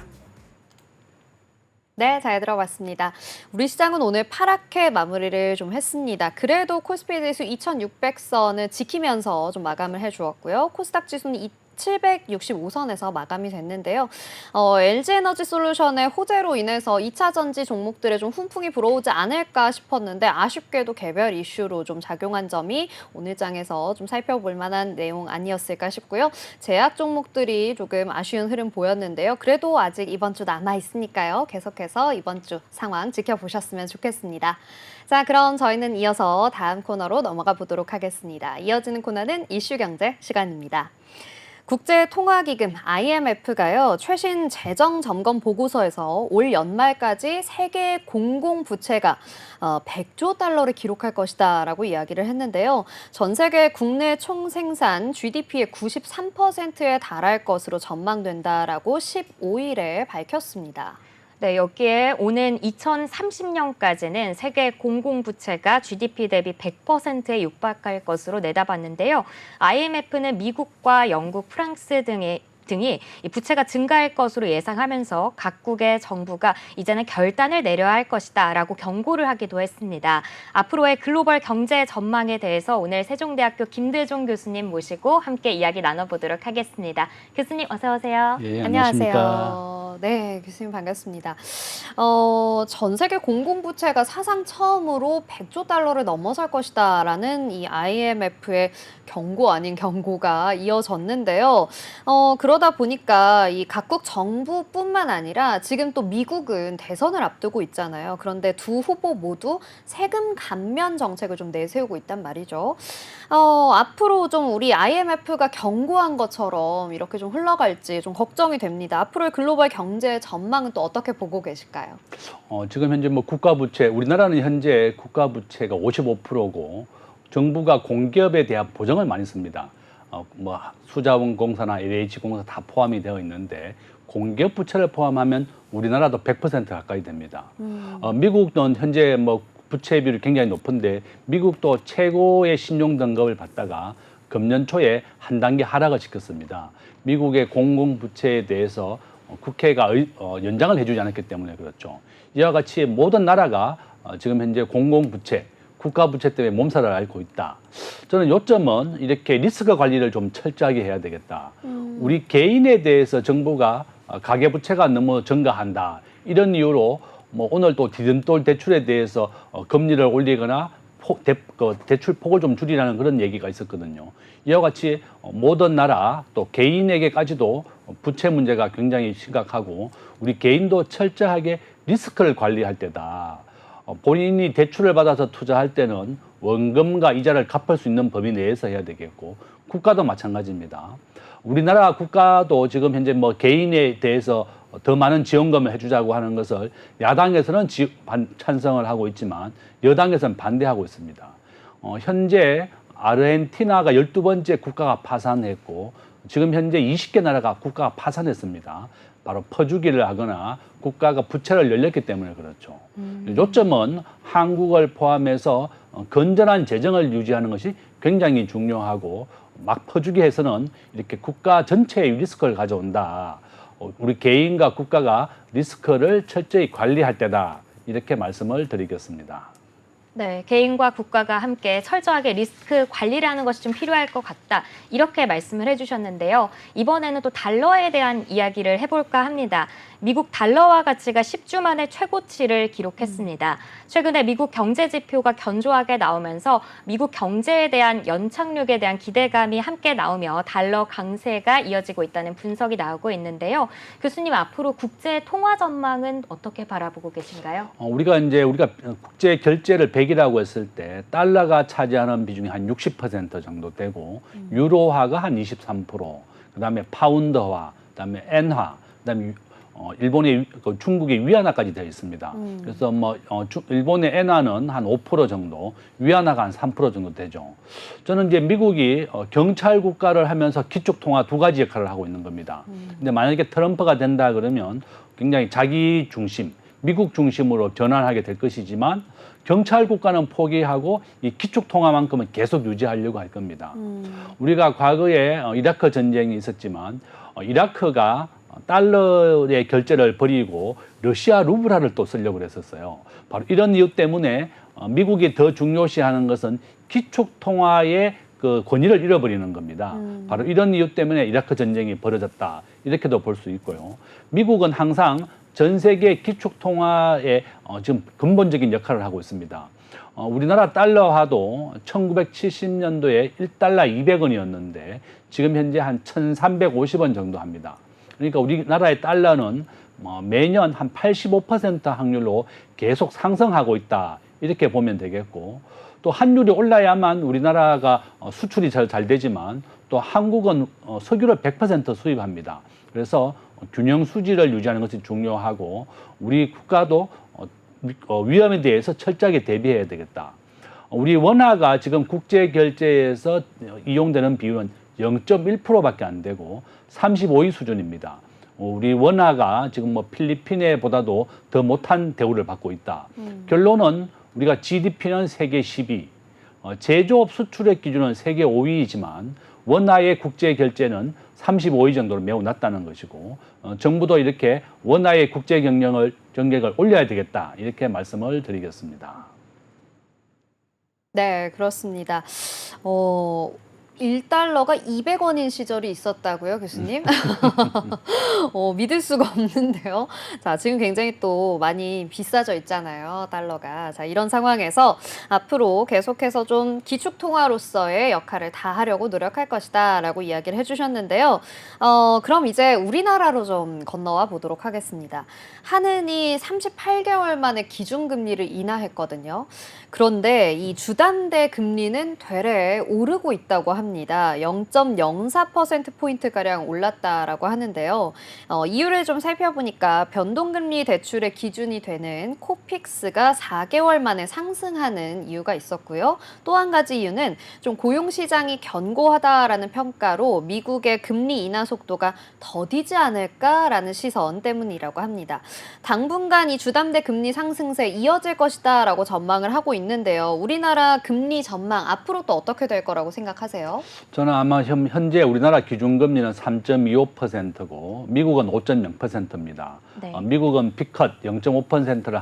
네, 잘 들어봤습니다. 우리 시장은 오늘 파랗게 마무리를 좀 했습니다. 그래도 코스피 지수 2,600선을 지키면서 좀 마감을 해주었고요. 코스닥 지수는 765선에서 마감이 됐는데요. LG에너지솔루션의 호재로 인해서 2차 전지 종목들에 좀 훈풍이 불어오지 않을까 싶었는데 아쉽게도 개별 이슈로 좀 작용한 점이 오늘 장에서 좀 살펴볼 만한 내용 아니었을까 싶고요. 제약 종목들이 조금 아쉬운 흐름 보였는데요. 그래도 아직 이번 주 남아 있으니까요. 계속해서 이번 주 상황 지켜보셨으면 좋겠습니다. 자, 그럼 저희는 이어서 다음 코너로 넘어가 보도록 하겠습니다. 이어지는 코너는 이슈경제 시간입니다. 국제통화기금 IMF가요, 최신 재정 점검 보고서에서 올 연말까지 세계 공공부채가 100조 달러를 기록할 것이다라고 이야기를 했는데요. 전 세계 국내 총생산 GDP의 93%에 달할 것으로 전망된다라고 15일에 밝혔습니다. 네, 여기에 오는 2030년까지는 세계 공공부채가 GDP 대비 100%에 육박할 것으로 내다봤는데요. IMF는 미국과 영국, 프랑스 등이 이 부채가 증가할 것으로 예상하면서 각국의 정부가 이제는 결단을 내려야 할 것이다라고 경고를 하기도 했습니다. 앞으로의 글로벌 경제 전망에 대해서 오늘 세종대학교 김대중 교수님 모시고 함께 이야기 나눠보도록 하겠습니다. 교수님 어서 오세요. 예, 안녕하세요. 네, 교수님 반갑습니다. 전 세계 공공부채가 사상 처음으로 100조 달러를 넘어설 것이다라는 이 IMF의 경고 아닌 경고가 이어졌는데요. 그러다 보니까 이 각국 정부뿐만 아니라 지금 또 미국은 대선을 앞두고 있잖아요. 그런데 두 후보 모두 세금 감면 정책을 좀 내세우고 있단 말이죠. 앞으로 좀 우리 IMF가 경고한 것처럼 이렇게 좀 흘러갈지 좀 걱정이 됩니다. 앞으로의 글로벌 경제 전망은 또 어떻게 보고 계실까요? 지금 현재 뭐 국가부채, 우리나라는 현재 국가부채가 55%고 정부가 공기업에 대한 보정을 많이 씁니다. 뭐 수자원공사나 LH공사 다 포함이 되어 있는데 공기업 부채를 포함하면 우리나라도 100% 가까이 됩니다. 미국은 현재 뭐 부채 비율이 굉장히 높은데 미국도 최고의 신용 등급을 받다가 금년 초에 한 단계 하락을 시켰습니다. 미국의 공공부채에 대해서 국회가 연장을 해주지 않았기 때문에 그렇죠. 이와 같이 모든 나라가 지금 현재 공공부채, 국가부채 때문에 몸살을 앓고 있다. 저는 요점은 이렇게 리스크 관리를 좀 철저하게 해야 되겠다. 우리 개인에 대해서 정부가 가계부채가 너무 증가한다. 이런 이유로 뭐 오늘 또 디딤돌 대출에 대해서 금리를 올리거나 대출 폭을 좀 줄이라는 그런 얘기가 있었거든요. 이와 같이 모든 나라 또 개인에게까지도 부채 문제가 굉장히 심각하고 우리 개인도 철저하게 리스크를 관리할 때다. 본인이 대출을 받아서 투자할 때는 원금과 이자를 갚을 수 있는 범위 내에서 해야 되겠고 국가도 마찬가지입니다. 우리나라 국가도 지금 현재 뭐 개인에 대해서 더 많은 지원금을 해주자고 하는 것을 야당에서는 찬성을 하고 있지만 여당에서는 반대하고 있습니다. 현재 아르헨티나가 12번째 국가가 파산했고 지금 현재 20개 나라가 국가가 파산했습니다. 바로 퍼주기를 하거나 국가가 부채를 열렸기 때문에 그렇죠. 요점은 한국을 포함해서 건전한 재정을 유지하는 것이 굉장히 중요하고 막 퍼주기 해서는 이렇게 국가 전체의 리스크를 가져온다. 우리 개인과 국가가 리스크를 철저히 관리할 때다. 이렇게 말씀을 드리겠습니다. 네, 개인과 국가가 함께 철저하게 리스크 관리를 하는 것이 좀 필요할 것 같다. 이렇게 말씀을 해주셨는데요. 이번에는 또 달러에 대한 이야기를 해볼까 합니다. 미국 달러화 가치가 10주 만에 최고치를 기록했습니다. 최근에 미국 경제 지표가 견조하게 나오면서 미국 경제에 대한 연착륙에 대한 기대감이 함께 나오며 달러 강세가 이어지고 있다는 분석이 나오고 있는데요. 교수님, 앞으로 국제 통화 전망은 어떻게 바라보고 계신가요? 우리가 국제 결제를 100이라고 했을 때 달러가 차지하는 비중이 한 60% 정도 되고 유로화가 한 23%, 그다음에 파운드화, 그다음에 엔화, 그다음에 일본의 중국의 위안화까지 되어 있습니다. 그래서 일본의 엔화는 한 5% 정도, 위안화가 한 3% 정도 되죠. 저는 이제 미국이 경찰 국가를 하면서 기축 통화 두 가지 역할을 하고 있는 겁니다. 근데 만약에 트럼프가 된다 그러면 굉장히 자기 중심, 미국 중심으로 전환하게 될 것이지만 경찰 국가는 포기하고 이 기축 통화만큼은 계속 유지하려고 할 겁니다. 우리가 과거에 이라크 전쟁이 있었지만 이라크가 달러의 결제를 버리고 러시아 루블화를 또 쓰려고 했었어요. 바로 이런 이유 때문에 미국이 더 중요시하는 것은 기축 통화의 그 권위를 잃어버리는 겁니다. 바로 이런 이유 때문에 이라크 전쟁이 벌어졌다. 이렇게도 볼 수 있고요. 미국은 항상 전 세계 기축 통화에 지금 근본적인 역할을 하고 있습니다. 우리나라 달러화도 1970년도에 1달러 200원이었는데 지금 현재 한 1,350원 정도 합니다. 그러니까 우리나라의 달러는 매년 한 85% 확률로 계속 상승하고 있다. 이렇게 보면 되겠고 또 환율이 올라야만 우리나라가 수출이 잘 되지만 또 한국은 석유를 100% 수입합니다. 그래서 균형 수지를 유지하는 것이 중요하고 우리 국가도 위험에 대해서 철저하게 대비해야 되겠다. 우리 원화가 지금 국제 결제에서 이용되는 비율은 0.1%밖에 안 되고 35위 수준입니다. 우리 원화가 지금 필리핀보다도 더 못한 대우를 받고 있다. 결론은 우리가 GDP는 세계 10위, 제조업 수출의 기준은 세계 5위이지만 원화의 국제 결제는 35위 정도로 매우 낮다는 것이고 정부도 이렇게 원화의 국제 경쟁을 올려야 되겠다 이렇게 말씀을 드리겠습니다. 네, 그렇습니다. 1달러가 200원인 시절이 있었다고요, 교수님? 믿을 수가 없는데요. 자, 지금 굉장히 또 많이 비싸져 있잖아요, 달러가. 자, 이런 상황에서 앞으로 계속해서 좀 기축통화로서의 역할을 다 하려고 노력할 것이다 라고 이야기를 해주셨는데요. 그럼 이제 우리나라로 좀 건너와 보도록 하겠습니다. 한은이 38개월 만에 기준금리를 인하했거든요. 그런데 이 주담대 금리는 되레 오르고 있다고 합니다. 합니다. 0.04%포인트가량 올랐다라고 하는데요. 이유를 좀 살펴보니까 변동금리 대출의 기준이 되는 코픽스가 4개월 만에 상승하는 이유가 있었고요. 또 한 가지 이유는 좀 고용시장이 견고하다라는 평가로 미국의 금리 인하 속도가 더디지 않을까라는 시선 때문이라고 합니다. 당분간 이 주담대 금리 상승세 이어질 것이다라고 전망을 하고 있는데요. 우리나라 금리 전망 앞으로 또 어떻게 될 거라고 생각하세요? 저는 아마 현재 우리나라 기준금리는 3.25%고 미국은 5.0%입니다. 네. 미국은 피컷 0.5%를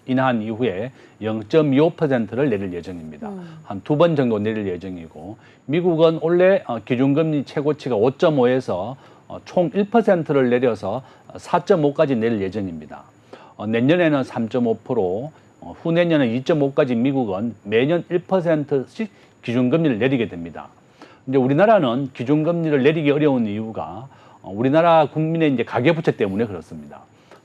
인하한 이후에 0.25%를 내릴 예정입니다. 한 2번 정도 내릴 예정이고 미국은 원래 기준금리 최고치가 5.5에서 총 1%를 내려서 4.5까지 내릴 예정입니다. 내년에는 3.5%, 후내년은 2.5까지 미국은 매년 1%씩 기준금리를 내리게 됩니다. 이제 우리나라는 기준금리를 내리기 어려운 이유가 우리나라 국민의 이제 가계부채 때문에 그렇습니다.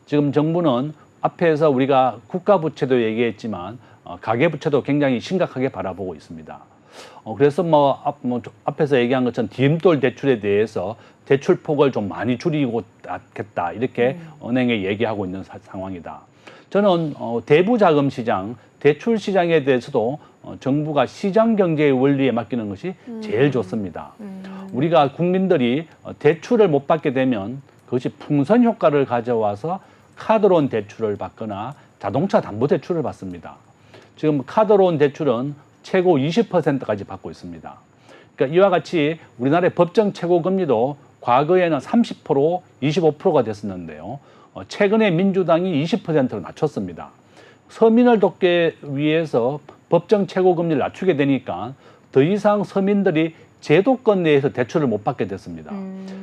지금 정부는 앞에서 우리가 국가부채도 얘기했지만 가계부채도 굉장히 심각하게 바라보고 있습니다. 그래서 앞에서 얘기한 것처럼 디딤돌 대출에 대해서 대출 폭을 좀 많이 줄이고 낫겠다 이렇게 은행에 얘기하고 있는 상황이다. 저는 대부 자금 시장, 대출 시장에 대해서도 정부가 시장 경제의 원리에 맡기는 것이 제일 좋습니다. 우리가 국민들이 대출을 못 받게 되면 그것이 풍선 효과를 가져와서 카드론 대출을 받거나 자동차 담보 대출을 받습니다. 지금 카드론 대출은 최고 20%까지 받고 있습니다. 그러니까 이와 같이 우리나라의 법정 최고 금리도 과거에는 30%, 25%가 됐었는데요. 최근에 민주당이 20%로 낮췄습니다. 서민을 돕기 위해서 법정 최고 금리를 낮추게 되니까 더 이상 서민들이 제도권 내에서 대출을 못 받게 됐습니다.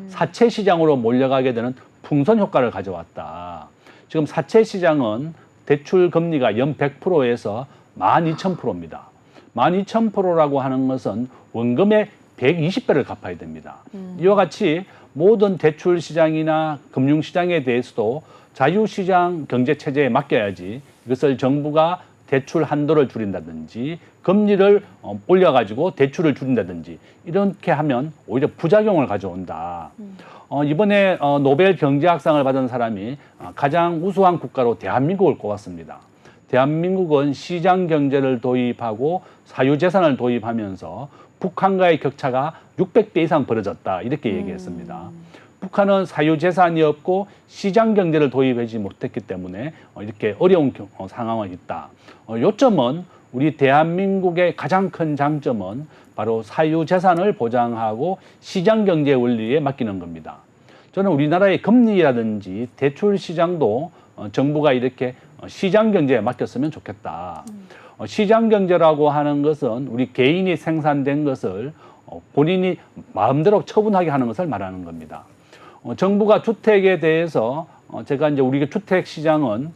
사채 시장으로 몰려가게 되는 풍선 효과를 가져왔다. 지금 사채 시장은 대출 금리가 연 100%에서 12,000%입니다. 12,000%라고 하는 것은 원금의 120배를 갚아야 됩니다. 이와 같이 모든 대출 시장이나 금융 시장에 대해서도 자유시장 경제 체제에 맡겨야지 이것을 정부가 대출 한도를 줄인다든지 금리를 올려가지고 대출을 줄인다든지 이렇게 하면 오히려 부작용을 가져온다. 이번에 노벨 경제학상을 받은 사람이 가장 우수한 국가로 대한민국을 꼽았습니다. 대한민국은 시장 경제를 도입하고 사유재산을 도입하면서 북한과의 격차가 600배 이상 벌어졌다 이렇게 얘기했습니다. 북한은 사유재산이 없고 시장 경제를 도입하지 못했기 때문에 이렇게 어려운 상황에 있다. 요점은 우리 대한민국의 가장 큰 장점은 바로 사유재산을 보장하고 시장 경제 원리에 맡기는 겁니다. 저는 우리나라의 금리라든지 대출 시장도 정부가 이렇게 시장 경제에 맡겼으면 좋겠다. 시장 경제라고 하는 것은 우리 개인이 생산된 것을 본인이 마음대로 처분하게 하는 것을 말하는 겁니다. 정부가 주택에 대해서 제가 이제 우리 주택 시장은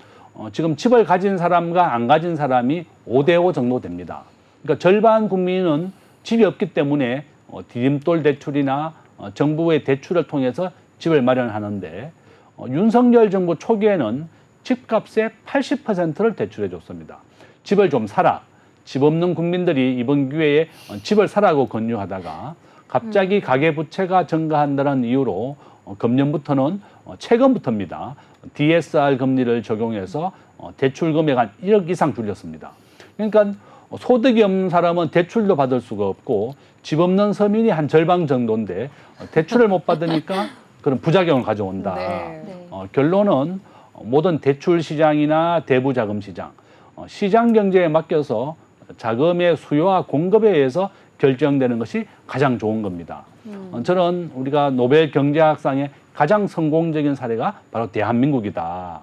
지금 집을 가진 사람과 안 가진 사람이 5대5 정도 됩니다. 그러니까 절반 국민은 집이 없기 때문에 디딤돌 대출이나 정부의 대출을 통해서 집을 마련하는데 윤석열 정부 초기에는 집값의 80%를 대출해 줬습니다. 집을 좀 사라. 집 없는 국민들이 이번 기회에 집을 사라고 권유하다가 갑자기 가계부채가 증가한다는 이유로 금년부터는 최근부터입니다. DSR 금리를 적용해서 대출 금액 한 1억 이상 줄였습니다. 그러니까 소득이 없는 사람은 대출도 받을 수가 없고 집 없는 서민이 한 절반 정도인데 대출을 못 받으니까 그런 부작용을 가져온다. 네. 결론은 모든 대출 시장이나 대부 자금 시장, 시장 경제에 맡겨서 자금의 수요와 공급에 의해서 결정되는 것이 가장 좋은 겁니다. 저는 우리가 노벨 경제학상의 가장 성공적인 사례가 바로 대한민국이다.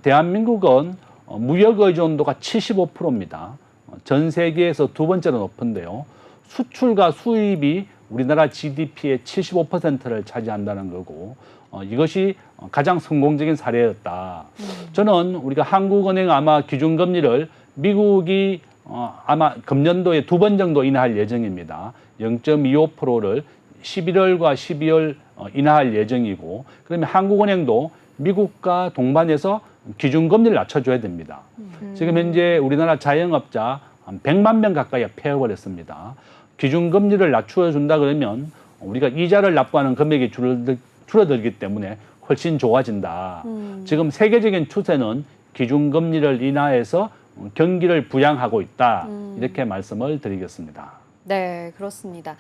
대한민국은 무역 의존도가 75%입니다. 전 세계에서 두 번째로 높은데요. 수출과 수입이 우리나라 GDP의 75%를 차지한다는 거고 이것이 가장 성공적인 사례였다. 저는 우리가 한국은행 아마 기준금리를 미국이 아마 금년도에 2번 정도 인하할 예정입니다. 0.25%를 11월과 12월 인하할 예정이고 그러면 한국은행도 미국과 동반해서 기준금리를 낮춰줘야 됩니다. 지금 현재 우리나라 자영업자 한 100만 명 가까이 패여버렸습니다. 기준금리를 낮추어준다 그러면 우리가 이자를 납부하는 금액이 줄어들기 때문에 훨씬 좋아진다. 지금 세계적인 추세는 기준금리를 인하해서 경기를 부양하고 있다. 이렇게 말씀을 드리겠습니다. 네, 그렇습니다.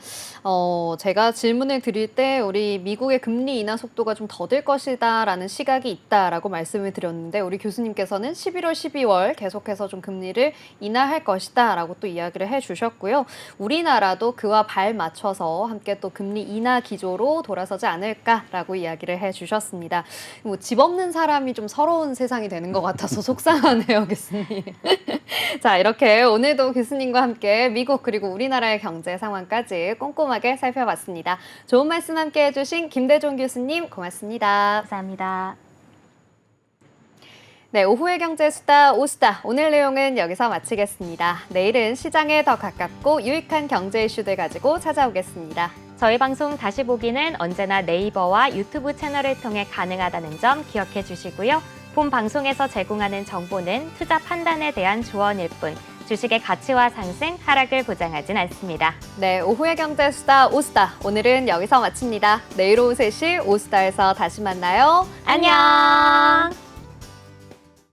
제가 질문을 드릴 때 우리 미국의 금리 인하 속도가 좀 더딜 것이다라는 시각이 있다라고 말씀을 드렸는데 우리 교수님께서는 11월, 12월 계속해서 좀 금리를 인하할 것이다라고 또 이야기를 해주셨고요. 우리나라도 그와 발 맞춰서 함께 또 금리 인하 기조로 돌아서지 않을까라고 이야기를 해주셨습니다. 뭐 집 없는 사람이 좀 서러운 세상이 되는 것 같아서 속상하네요, 교수님. 자, 이렇게 오늘도 교수님과 함께 미국 그리고 우리나라의 경제 상황까지 꼼꼼하게 살펴봤습니다. 좋은 말씀 함께 해주신 김대종 교수님 고맙습니다. 감사합니다. 네, 오후의 경제 수다 오수다. 오늘 내용은 여기서 마치겠습니다. 내일은 시장에 더 가깝고 유익한 경제 이슈들 가지고 찾아오겠습니다. 저희 방송 다시 보기는 언제나 네이버와 유튜브 채널을 통해 가능하다는 점 기억해 주시고요. 본 방송에서 제공하는 정보는 투자 판단에 대한 조언일 뿐 주식의 가치와 상승, 하락을 보장하진 않습니다. 네, 오후의 경제 수다 오수다. 오늘은 여기서 마칩니다. 내일 오후 3시 오수다에서 다시 만나요. 안녕!